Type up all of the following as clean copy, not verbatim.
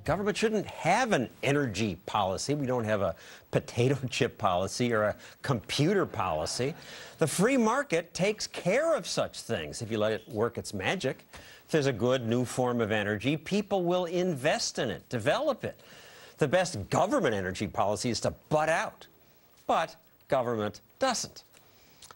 Government shouldn't have an energy policy. We don't have a potato chip policy or a computer policy. The free market takes care of such things if you let it work its magic. If there's a good new form of energy, people will invest in it, develop it. The best government energy policy is to butt out, but government doesn't.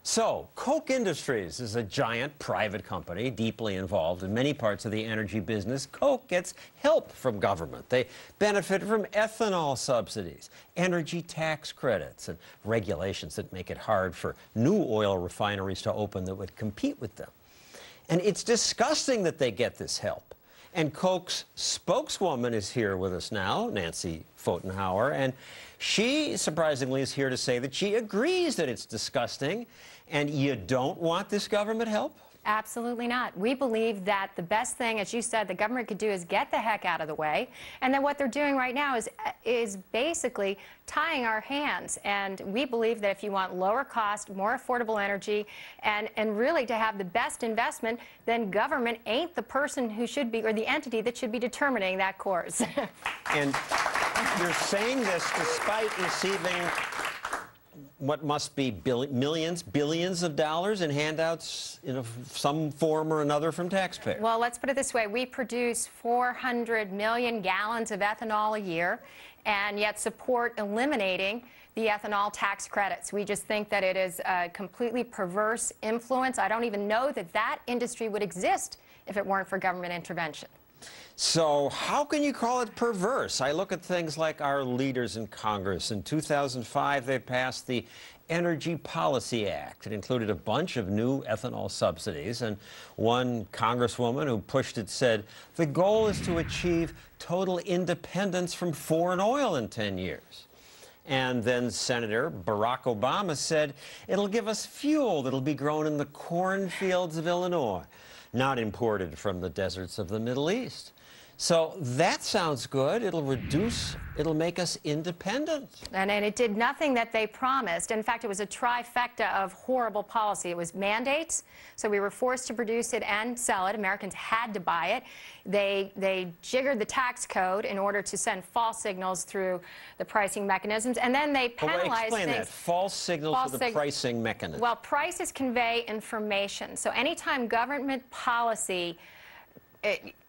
So, Koch Industries is a giant private company deeply involved in many parts of the energy business. Koch gets help from government. They benefit from ethanol subsidies, energy tax credits, and regulations that make it hard for new oil refineries to open that would compete with them. And it's disgusting that they get this help. And Koch's spokeswoman is here with us now, Nancy Pfotenhauer, and she, surprisingly, is here to say that she agrees that it's disgusting, and you don't want this government help? Absolutely not. We believe that the best thing, as you said, the government could do is get the heck out of the way. And then what they're doing right now is basically tying our hands. And we believe that if you want lower cost, more affordable energy, and really to have the best investment, then government ain't the person who should be, or the entity that should be determining that course. And you're saying this despite receiving what must be millions, billions of dollars in handouts in some form or another from taxpayers. Well, let's put it this way. We produce 400 million gallons of ethanol a year and yet support eliminating the ethanol tax credits. We just think that it is a completely perverse influence. I don't even know that that industry would exist if it weren't for government intervention. So how can you call it perverse? I look at things like our leaders in Congress. In 2005, they passed the Energy Policy Act. It included a bunch of new ethanol subsidies, and one congresswoman who pushed it said, the goal is to achieve total independence from foreign oil in 10 years. And then Senator Barack Obama said, it'll give us fuel that'll be grown in the cornfields of Illinois, not imported from the deserts of the Middle East. So that sounds good. It'll make us independent. And it did nothing that they promised. In fact, it was a trifecta of horrible policy. It was mandates, so we were forced to produce it and sell it. Americans had to buy it. They jiggered the tax code in order to send false signals through the pricing mechanisms, and then they penalized explain things. That. False signals through the pricing mechanism. Well, prices convey information. So anytime government policy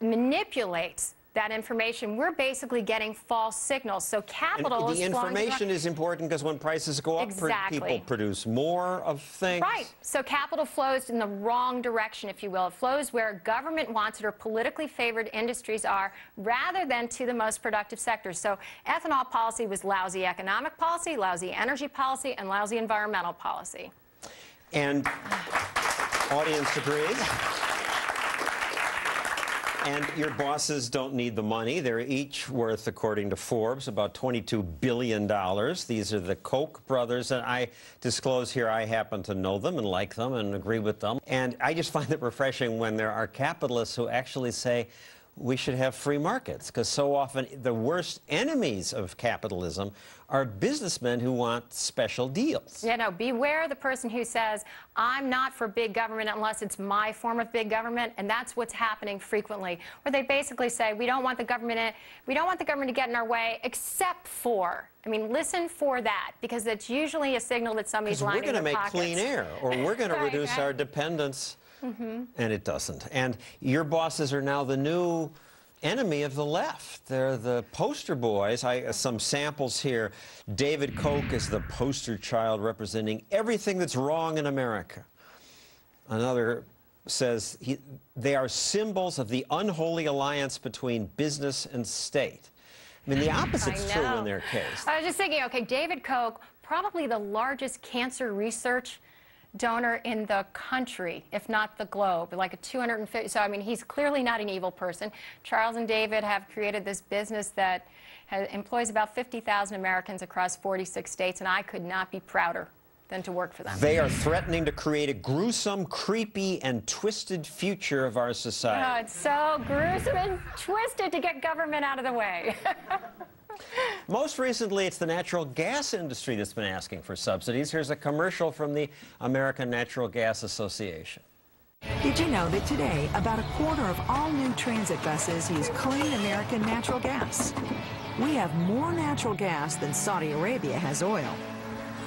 manipulates that information, we're basically getting false signals. So capital and the information is important because when prices go up, people produce more of things. Right. So capital flows in the wrong direction, if you will. It flows where government wants it or politically favored industries are, rather than to the most productive sectors. So ethanol policy was lousy economic policy, lousy energy policy, and lousy environmental policy. And audience agrees. And your bosses don't need the money. They're each worth, according to Forbes, about $22 billion. These are the Koch brothers, and I disclose here I happen to know them and like them and agree with them. And I just find it refreshing when there are capitalists who actually say we should have free markets, because so often the worst enemies of capitalism are businessmen who want special deals. Yeah, no, beware the person who says, I'm not for big government unless it's my form of big government, and that's what's happening frequently, where they basically say, we don't want the government to get in our way, except for, I mean, listen for that, because it's usually a signal that somebody's lining their pockets. We're going to make clean air, or we're going to reduce our dependence. And it doesn't. And your bosses are now the new enemy of the left. They're the poster boys. Some samples here. David Koch is the poster child representing everything that's wrong in America. Another says they are symbols of the unholy alliance between business and state. I mean, the opposite's true in their case. I was just thinking, okay, David Koch, probably the largest cancer research donor in the country, if not the globe, like a 250. So, I mean, he's clearly not an evil person. Charles and David have created this business that employs about 50,000 Americans across 46 states, and I could not be prouder than to work for them. They are threatening to create a gruesome, creepy, and twisted future of our society. Oh, it's so gruesome and twisted to get government out of the way. Most recently, it's the natural gas industry that's been asking for subsidies. Here's a commercial from the American Natural Gas Association. Did you know that today, about a quarter of all new transit buses use clean American natural gas? We have more natural gas than Saudi Arabia has oil.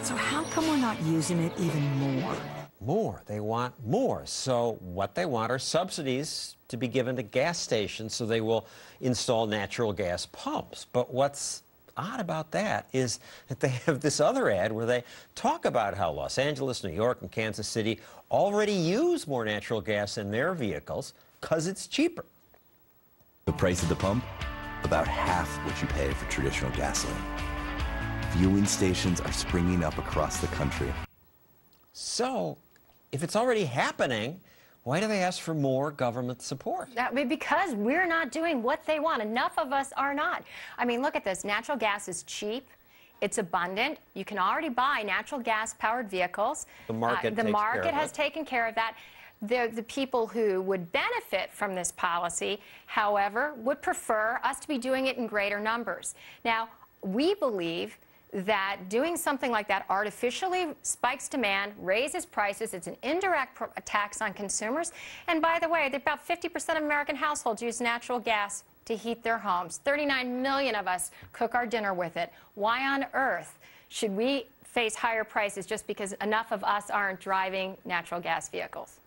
So how come we're not using it even more? More. They want more. So what they want are subsidies to be given to gas stations so they will install natural gas pumps. But what's odd about that is that they have this other ad where they talk about how Los Angeles, New York, and Kansas City already use more natural gas in their vehicles because it's cheaper. The price at the pump? About half what you pay for traditional gasoline. Fueling stations are springing up across the country. So, if it's already happening, why do they ask for more government support? Because we're not doing what they want. Enough of us are not. I mean, look at this. Natural gas is cheap. It's abundant. You can already buy natural gas-powered vehicles. The market has taken care of that. The people who would benefit from this policy, however, would prefer us to be doing it in greater numbers. Now, we believe that doing something like that artificially spikes demand, raises prices. It's an indirect tax on consumers. And by the way, about 50% of American households use natural gas to heat their homes. 39 million of us cook our dinner with it. Why on earth should we face higher prices just because enough of us aren't driving natural gas vehicles?